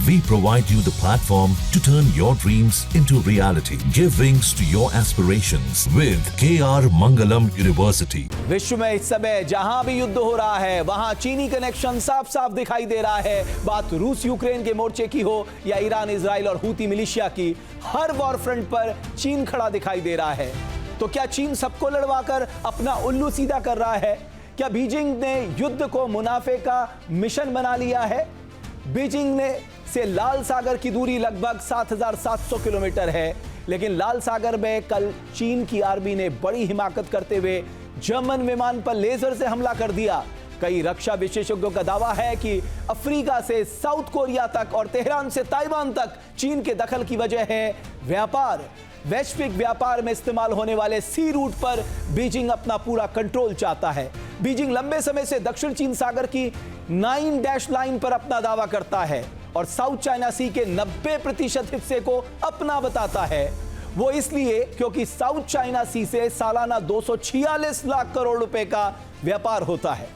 We provide you the platform to turn your dreams into reality. Give wings to your aspirations with KR Mangalam University. विश्व में इस समय जहां भी युद्ध हो रहा है वहां चीनी कनेक्शन साफ साफ दिखाई दे रहा है। बात रूस यूक्रेन के मोर्चे की हो या ईरान इजराइल और हूती मिलिशिया की, हर वॉर फ्रंट पर चीन खड़ा दिखाई दे रहा है। तो क्या चीन सबको लड़वाकर अपना उल्लू सीधा कर रहा है? क्या बीजिंग ने युद्ध को मुनाफे का मिशन बना लिया है? बीजिंग ने से लाल सागर की दूरी लगभग 7,700 किलोमीटर है, लेकिन लाल सागर में कल चीन की आर्मी ने बड़ी हिमाकत करते हुए जर्मन विमान पर लेजर से हमला कर दिया। कई रक्षा विशेषज्ञों का दावा है कि अफ्रीका से साउथ कोरिया तक और तेहरान से ताइवान तक चीन के दखल की वजह है व्यापार। वैश्विक व्यापार में इस्तेमाल होने वाले सी रूट पर बीजिंग अपना पूरा कंट्रोल चाहता है। बीजिंग लंबे समय से दक्षिण चीन सागर की 9 डैश लाइन पर अपना दावा करता है और साउथ चाइना सी के 90% हिस्से को अपना बताता है। वो इसलिए क्योंकि साउथ चाइना सी से सालाना 246 लाख करोड़ रुपए का व्यापार होता है।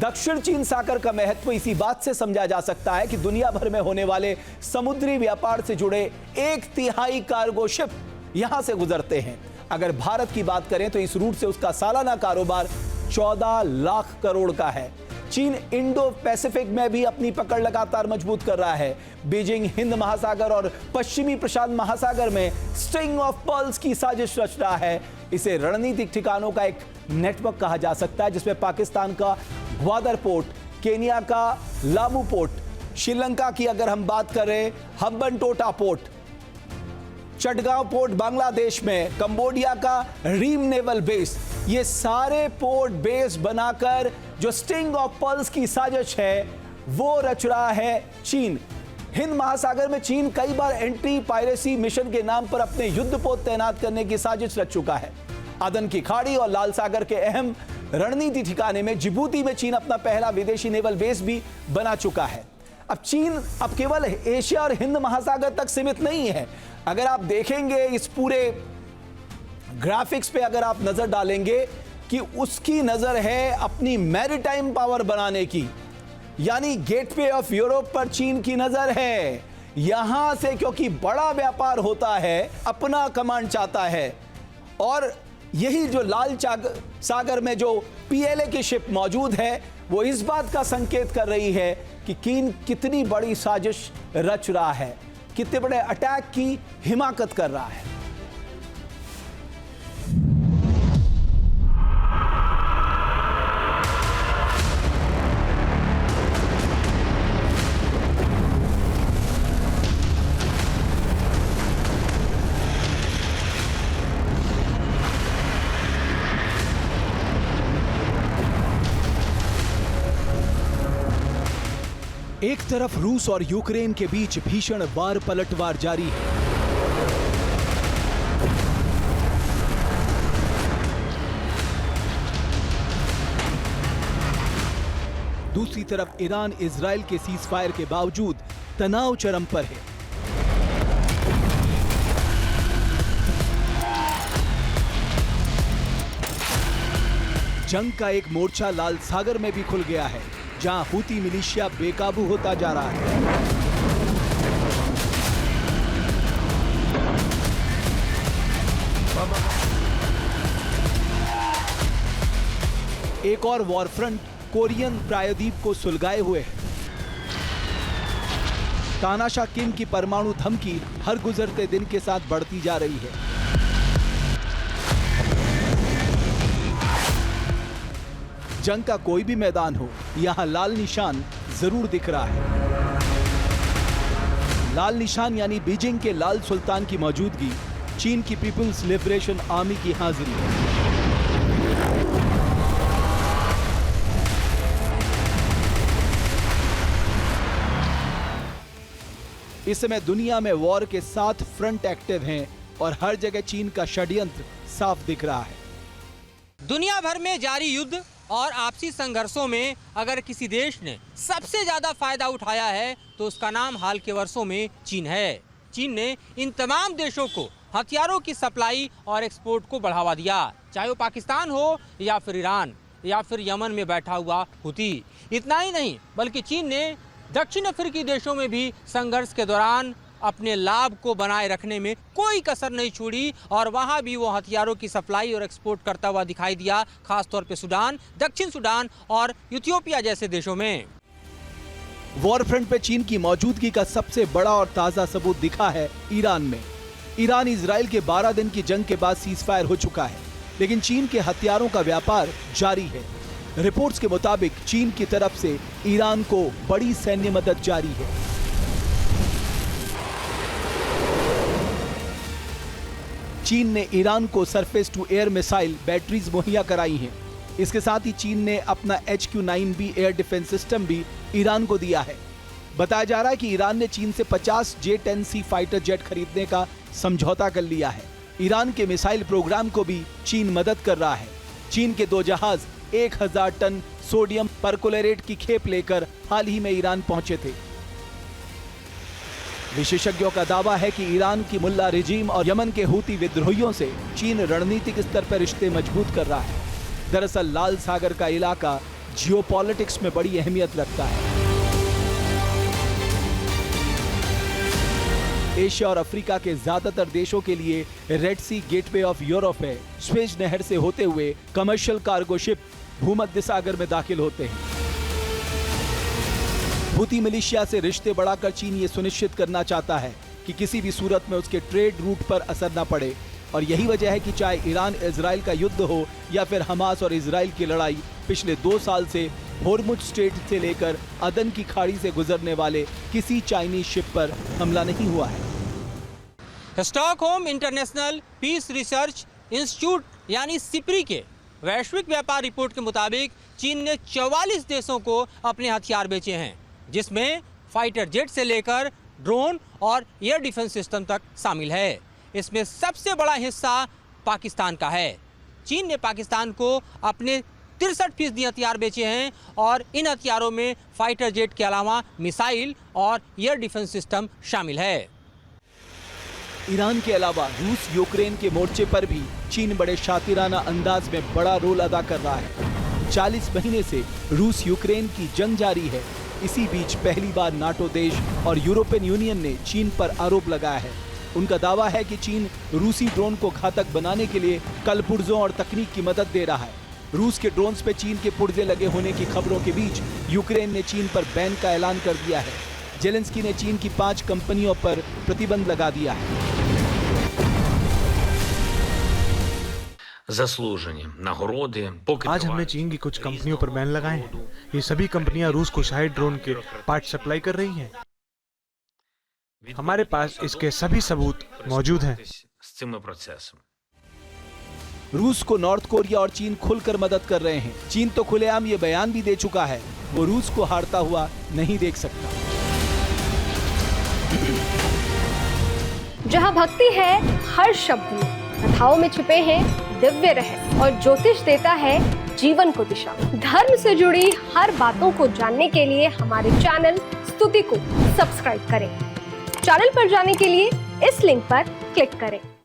दक्षिण चीन सागर का महत्व इसी बात से समझा जा सकता है कि दुनिया भर में होने वाले समुद्री व्यापार से जुड़े 1/3 कार्गो शिप यहां से गुजरते हैं। अगर भारत की बात करें तो इस रूट से उसका सालाना कारोबार 14 लाख करोड़ का है। चीन इंडो पैसिफिक में भी अपनी पकड़ लगातार मजबूत कर रहा है। बीजिंग हिंद महासागर और पश्चिमी प्रशांत महासागर में स्ट्रिंग ऑफ पर्ल्स की साजिश रच रहा है। इसे रणनीतिक ठिकानों का एक नेटवर्क कहा जा सकता है, जिसमें पाकिस्तान का ग्वादर पोर्ट, केनिया का लामू पोर्ट, श्रीलंका की अगर हम बात करें हम्बनटोटा पोर्ट, चटगांव पोर्ट बांग्लादेश में, कंबोडिया का रीम नेवल बेस, ये सारे पोर्ट बेस बनाकर जो स्ट्रिंग ऑफ पर्ल्स की साजिश है वो रच रहा है चीन। हिंद महासागर में चीन कई बार एंटी पायरेसी मिशन के नाम पर अपने युद्धपोत तैनात करने की साजिश रच चुका है। अदन की खाड़ी और लाल सागर के अहम रणनीति ठिकाने में जिबूती में चीन अपना पहला विदेशी नेवल बेस भी बना चुका है। अब चीन अब केवल एशिया और हिंद महासागर तक सीमित नहीं है। अगर आप देखेंगे इस पूरे ग्राफिक्स पे, अगर आप नजर डालेंगे कि उसकी नजर है अपनी मैरीटाइम पावर बनाने की, यानी गेटवे ऑफ यूरोप पर चीन की नजर है। यहां से क्योंकि बड़ा व्यापार होता है, अपना कमांड चाहता है। और यही जो लाल सागर में जो पीएलए की शिप मौजूद है, वो इस बात का संकेत कर रही है कि चीन कितनी बड़ी साजिश रच रहा है, कितने बड़े अटैक की हिमाकत कर रहा है। एक तरफ रूस और यूक्रेन के बीच भीषण वार पलटवार जारी है। दूसरी तरफ ईरान इजराइल के सीजफायर के बावजूद तनाव चरम पर है। जंग का एक मोर्चा लाल सागर में भी खुल गया है, जहां हूती मिलिशिया बेकाबू होता जा रहा है। एक और वॉर फ्रंट कोरियन प्रायद्वीप को सुलगाए हुए है। तानाशाह किम की परमाणु धमकी हर गुजरते दिन के साथ बढ़ती जा रही है। जंग का कोई भी मैदान हो, यहां लाल निशान जरूर दिख रहा है। लाल निशान यानी बीजिंग के लाल सुल्तान की मौजूदगी, चीन की पीपुल्स लिबरेशन आर्मी की हाजिरी। इस समय दुनिया में वॉर के 7 फ्रंट एक्टिव हैं और हर जगह चीन का षड्यंत्र साफ दिख रहा है। दुनिया भर में जारी युद्ध और आपसी संघर्षों में अगर किसी देश ने सबसे ज्यादा फायदा उठाया है तो उसका नाम हाल के वर्षों में चीन है। चीन ने इन तमाम देशों को हथियारों की सप्लाई और एक्सपोर्ट को बढ़ावा दिया, चाहे वो पाकिस्तान हो या फिर ईरान या फिर यमन में बैठा हुआ हूती। इतना ही नहीं बल्कि चीन ने दक्षिण अफ्रीकी देशों में भी संघर्ष के दौरान अपने लाभ को बनाए रखने में कोई कसर नहीं छोड़ी और वहां भी वो हथियारों की सप्लाई और एक्सपोर्ट करता हुआ दिखाई दिया, खासतौर पे सूडान, दक्षिण सूडान और इथियोपिया जैसे देशों में। वॉर फ्रंट पे चीन की मौजूदगी का सबसे बड़ा और ताजा सबूत दिखा है ईरान में। ईरान इजराइल के 12 दिन की जंग के बाद सीजफायर हो चुका है, लेकिन चीन के हथियारों का व्यापार जारी है। रिपोर्ट्स के मुताबिक चीन की तरफ से ईरान को बड़ी सैन्य मदद जारी है। चीन ने ईरान को surface to air missile batteries मुहैया कराई हैं। इसके साथ ही चीन ने अपना HQ-9B एयर डिफेंस सिस्टम भी ईरान को दिया है। बताया जा रहा है कि ईरान ने चीन से 50 J-10C फाइटर जेट खरीदने का समझौता कर लिया है। ईरान के मिसाइल प्रोग्राम को भी चीन मदद कर रहा है। चीन के 2 जहाज 1000 टन सोडियम परक्लोरेट की खेप लेकर हाल ही में ईरान पहुंचे थे। विशेषज्ञों का दावा है कि ईरान की मुल्ला रिजीम और यमन के हूती विद्रोहियों से चीन रणनीतिक स्तर पर रिश्ते मजबूत कर रहा है। दरअसल लाल सागर का इलाका जियोपॉलिटिक्स में बड़ी अहमियत रखता है। एशिया और अफ्रीका के ज्यादातर देशों के लिए Red Sea gateway of Europe है। स्वेज नहर से होते हुए कमर्शियल कार्गो शिप भूमध्य सागर में दाखिल होते हैं। हूती मिलिशिया से रिश्ते बढ़ाकर चीन ये सुनिश्चित करना चाहता है कि किसी भी सूरत में उसके ट्रेड रूट पर असर न पड़े, और यही वजह है कि चाहे ईरान इजराइल का युद्ध हो या फिर हमास और इजराइल की लड़ाई, पिछले 2 साल से होर्मुज स्ट्रेट से लेकर अदन की खाड़ी से गुजरने वाले किसी चाइनीज शिप पर हमला नहीं हुआ है। Stockholm International Peace Research Institute यानी सिप्री के वैश्विक व्यापार रिपोर्ट के मुताबिक चीन ने 44 देशों को अपने हथियार बेचे हैं, जिसमें फाइटर जेट से लेकर ड्रोन और एयर डिफेंस सिस्टम तक शामिल है। इसमें सबसे बड़ा हिस्सा पाकिस्तान का है। चीन ने पाकिस्तान को अपने 63% हथियार बेचे हैं और इन हथियारों में फाइटर जेट के अलावा मिसाइल और एयर डिफेंस सिस्टम शामिल है। ईरान के अलावा रूस यूक्रेन के मोर्चे पर भी चीन बड़े शातिराना अंदाज में बड़ा रोल अदा कर रहा है। 40 महीने से रूस यूक्रेन की जंग जारी है। इसी बीच पहली बार नाटो देश और यूरोपियन यूनियन ने चीन पर आरोप लगाया है। उनका दावा है कि चीन रूसी ड्रोन को घातक बनाने के लिए कलपुर्जों और तकनीक की मदद दे रहा है। रूस के ड्रोन्स पे चीन के पुर्जे लगे होने की खबरों के बीच यूक्रेन ने चीन पर बैन का ऐलान कर दिया है। जेलेंस्की ने चीन की 5 कंपनियों पर प्रतिबंध लगा दिया है। आज हमने चीन की कुछ कंपनियों पर बैन लगाए हैं। ये सभी कंपनियां रूस को शाही ड्रोन के पार्ट सप्लाई कर रही हैं। हमारे पास इसके सभी सबूत मौजूद हैं। रूस को नॉर्थ कोरिया और चीन खुलकर मदद कर रहे हैं। चीन तो खुलेआम ये बयान भी दे चुका है, वो रूस को हारता हुआ नहीं देख सकता। जहां भक्ति है हर शब्द में, कथाओं में छुपे हैं दिव्य रहस्य और ज्योतिष देता है जीवन को दिशा। धर्म से जुड़ी हर बातों को जानने के लिए हमारे चैनल स्तुति को सब्सक्राइब करें। चैनल पर जाने के लिए इस लिंक पर क्लिक करें।